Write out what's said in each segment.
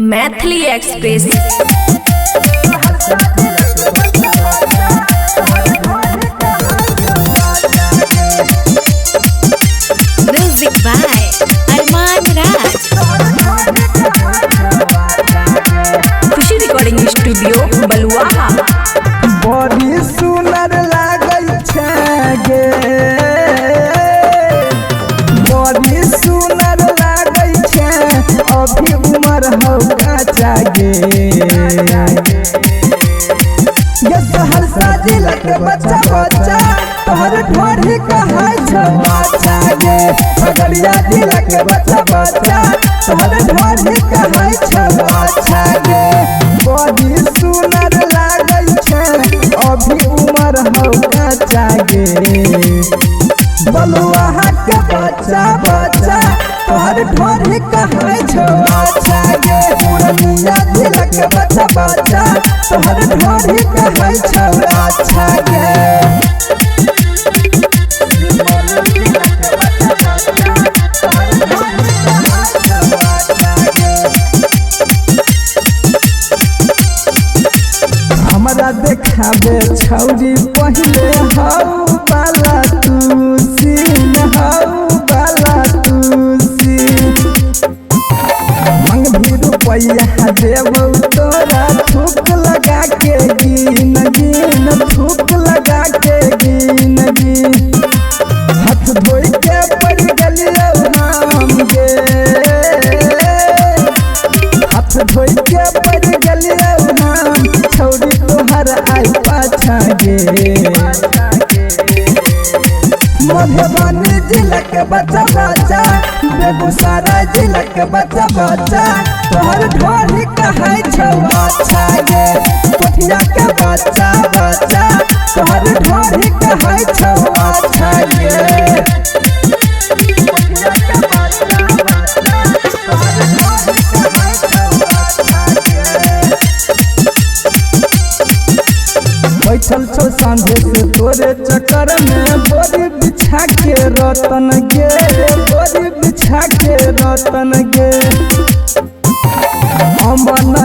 Maithili Express. Music by Arman Raj. Khushi recording studio Baluaha. बड़ी सुंदर लागै छै गे, बड़ी सुंदर लागै छै, अभी उमर हौ काचा गे। ये सहरसा जिला के बच्चा बच्चा तोहर ढोरी कहै छौ अच्छा गे। खगड़िया जिला के बच्चा बच्चा तोहर ढोरी कहै छौ अच्छा गे। बड़ी सुंदर लागै छै, अभी उमर हौ काचा गे। बलुआहा के बच्चा बच्चा तोहर ढोरी कहै छौ अच्छा गे। पूर्णिया जिला के बच्चा बच्चा तोहर ढोरी कहै छौ अच्छा गे। हमरा देखाबे छौरी पहले हौ बाला तुसी, हौ बाला तुसी। मंग भी रुपैया देबौ तोरा, थूक लगा के गिन गिन, थूक लगा के गिन गिन। हाथ धोइ के पड़ गेलियौ हम गे, हाथ धोइ के पड़ गेलियौ हम, छौरी तोहर आई पाछा गे। मधुबनी जिला के बच्चा बच्चा, बेगूसराय जिला के बच्चा बच्चा तोहर ढोरी कहै छौ अच्छा गे। कोठिया के बच्चा बच्चा तोहर ढोरी कहै छौ अच्छा गे। बैठल छौ सांझे से तोरे चक्कर में, बोरी बिछा के रतन गे, बोरी बिछा के रतन गे। अमन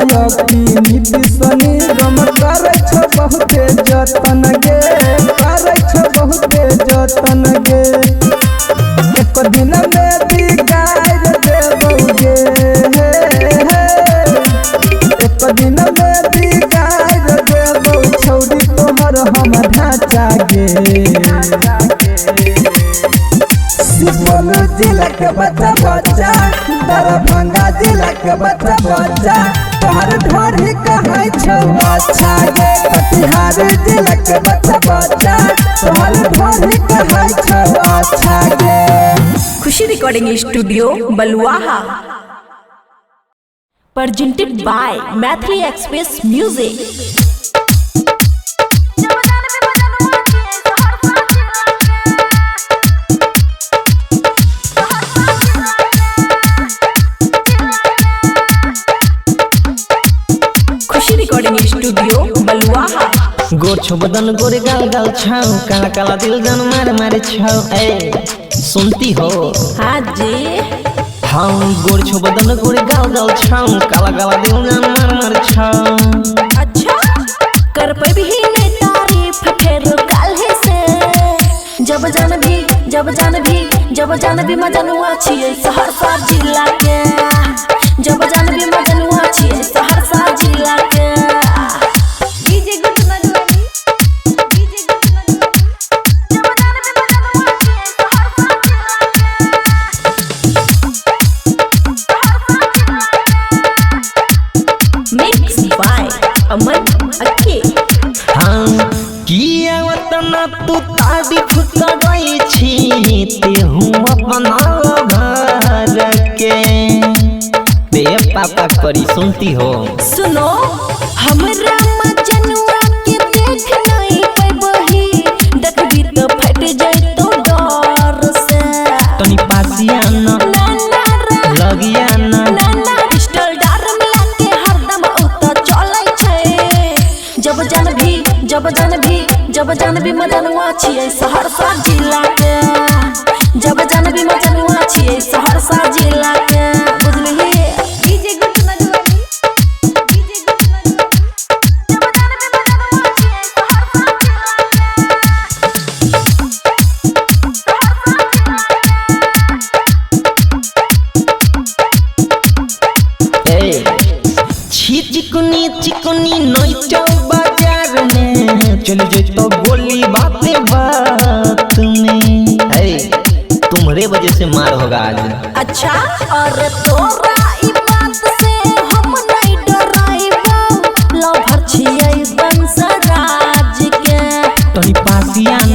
नीतीश निगम करै छौ बहुते जतन गे, करै छौ बहुते जतन गे। एक दिन में बिगाड़ देबौ गे, एक दिन में बिगाड़ देबौ छौरी तोहर हम ढांचा गे। सुपौल जिला के बच्चा बच्चा, दरभंगा जिला के बच्चा बच्चा तोहर ढोरी कहै छौ अच्छा गे। कटिहार जिला के बच्चा बच्चा तोहर ढोरी कहै छौ अच्छा गे। Khushi recording studio Baluaha. Presented by Maithili Express music. Khushi recording studio Baluaha. गोर छो बदन गोरे गाल गाल छाओ, काला काला दिल जान मारे मारे छाओ। ए सुनती हो? हाँ जी। हाँ गोर छो बदन गोरे गाल गाल छाओ, काला काला दिल जान मारे मारे छाओ। अच्छा कर पे भी नहीं तारीफ फिर काल्हे से, जब जान भी जब जान भी जब जान भी मजनुआ छियै सहरसा जिला के, जब जान भी मजनुआ छियै सहरसा जिला के। DJ good Madhubani, DJ good Madhubani, जब जान भी मजनुआ छियै सहरसा जिला के। मिक्स बाय अमन अक्के। हाँ किया वतना तू तारीफ करै छी, तेहू अपना घर के ते पापा करी। सुनती हो? सुनो हमरा मजनुआ के देख नहीं पैबही, देखबी तो फट जइतो डर से। तनी पासिया न लगिया न पिस्टल डार मिला के हरदम उता चलै छै। जब जान भी जब जान भी जब जान भी मजनुआ छियै सहरसा जिला के, जब जान भी मजनुआ छियै सहरसा जिला के। बुझलिही? डीजे गुड मधुबनी, चिकनी चिकनी नोचो बाजार में चल जे तो बोली बातें बात में। तुम्हारे वजह से मार होगा आज। अच्छा और तोरा ई बात से हम नहीं डराइबो लवर छियै बंसराज के। तोरी पासिया न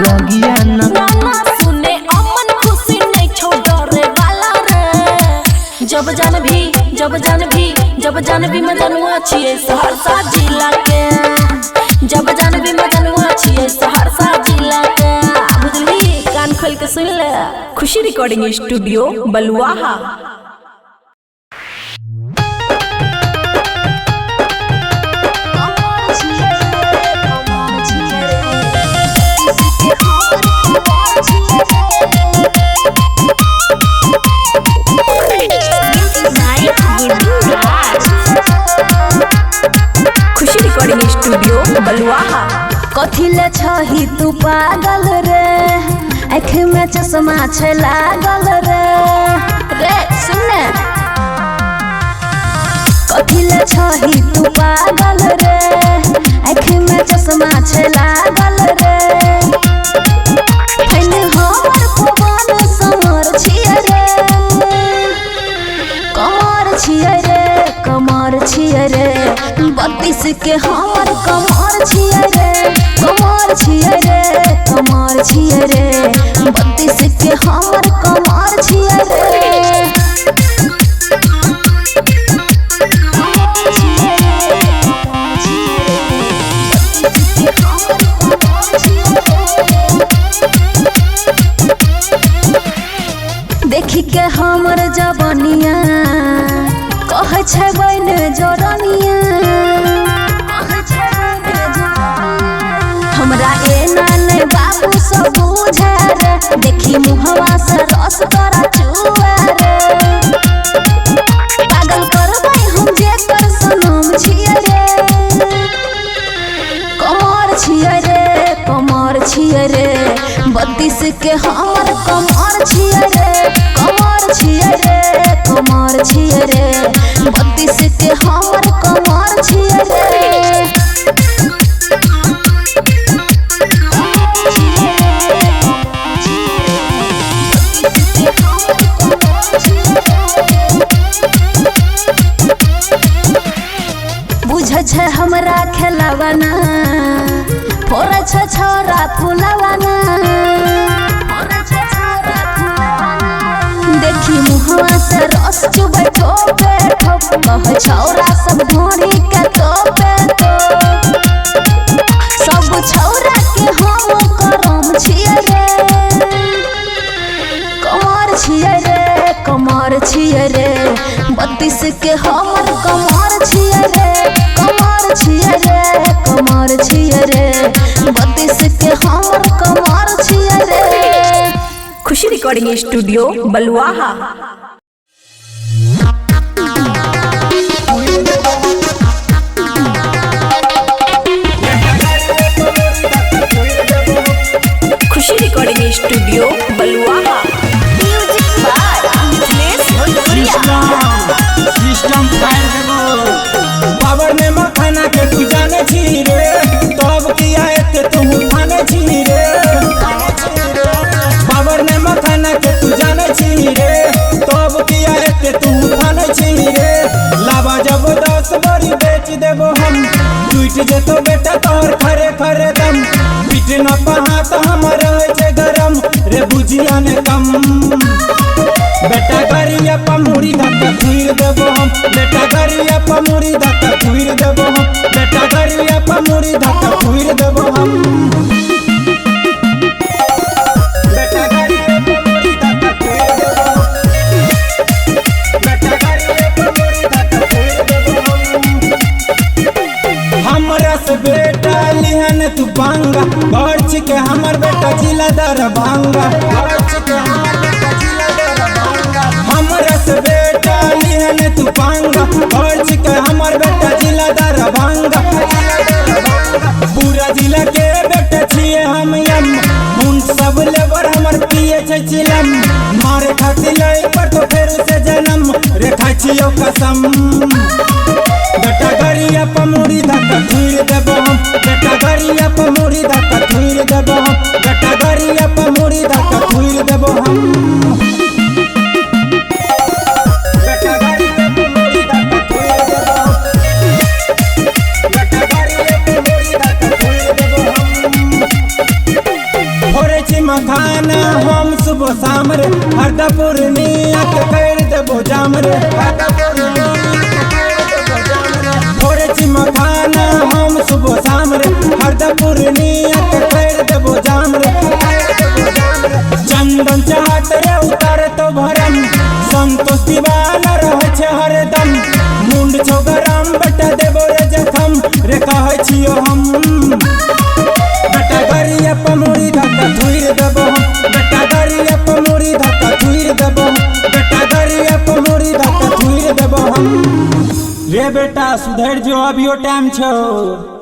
लगिया न ना सुने अमन खुशी नहीं छो डरे वाला रे। जब जान भी मजनुआ छियै सहरसा जिला के। जब जान भी मजनुआ छियै सहरसा जिला के। बुझली कान खोल के सुन ले। खुशी recording studio Baluaha. Khushi recording studio बलुआहा। कथी ले छही तू पागल रे आँख में चश्मा छै लागल रे सुने। कथी ले छही तू पागल रे आँख में चश्मा छै लागल रे। फैन हमर पवन समर छियै रे कमर छियै रे 32 के हमर कमर छियै रे कमर छियै रे 32 के हमर कमर छियै रे। देखी के हमर जवनिया कहे छै बन जोरनिया। हमरा एना नहीं बाबू सब बुझे रे देखी मुहवा से रस तोरा चुए रे। पागल करबै हम जे कर सनम छियै रे कमर छियै रे 32 के हमर कमर छियै रे कमर छियै रे 32 के हमर कमर छियै रे। बुझे छै हमरा खेलवाना फोड़े छै छोरा फुलवाना। देखी मुहवा से रस चुबै ठोपे ठोप कहे छौरा सब ढोरी के तोपे तो। सब छौरा के हम करम छियै रे कमर छियै रे 32 के हमर कमर छियै रे कमर छियै रे 32 के हमर कमर छियै रे। Khushi recording studio Baluaha. Khushi recording studio Baluaha. Music by Akhilesh Bhojpuriya. System fire देबो पावर ने मखाना के तू जाने छी रे तब किया एते तू खाने छी रे। पावर ने मखाना के तू जाने छी रे तब किया एते तू खाने छी रे। लावा जब 10 बड़ी बेच देबो हम टूट जेतो बेटा तोर खरे खरे दम। पीट न पहा तो हमर होय छै गरम रे बुझिया ने कम। बेटा गरिया पमुड़ी धक्का खुइर देबो हम बेटा गरिया पमुड़ी धक्का खुइर देबो हम बेटा गरिया पमुड़ी धक्का खुइर देबो हम। बेटा गरिया पमुड़ी धक्का खुइर देबो बेटा गरिया पमुड़ी धक्का खुइर देबो हम। हमरा से बेटा लिहन तू बांगा घर के हमर बेटा जिला दरभंगा घर के हमर बेटा जिला दरभंगा। हमरा से बेटा लिहन तू बांगा घर के हमर बेटा जिला दरभंगा। पूरा जिला के बेटा छिए हम यम हुन सब लेबर हमर पिए छै चिलम। मारे खातिर लै पर तो फेर से जन्म रे खाइ छियो कसम बेटा गरिया पर मुड़ी धक्का थुइर देबो हम बेटा गरिया पर मुड़ी धक्का थुइर देबो हम बेटा गरिया पर मुड़ी धक्का थुइर देबो हम बेटा गरिया पर मुड़ी धक्का थुइर देबो हम बेटा गरिया पर मुड़ी धक्का थुइर देबो हम भोरे छी मखाना हम सुबह शाम रे हरदा पूर्णिया के कर देबो जाम रे भोरे छी मखाना हम सुबह शाम रे हरदा पूर्णिया के कर देबो जाम रे चंदन चाहत रे उतार तो भरम संतोष दीवाना रहे छे हरदम मुंड छो गरम बेटा देबो रे जखम रे कहै छियो हम बेटा गरिया पर मुड़ी धक्का थुइर देबो हम बेटा गरिया पर मुड़ी धक्का थुइर देबो हम बेटा गरिया पर मुड़ी धक्का थुइर देबो हम रे बेटा सुधर जो अभियो टाइम छौ।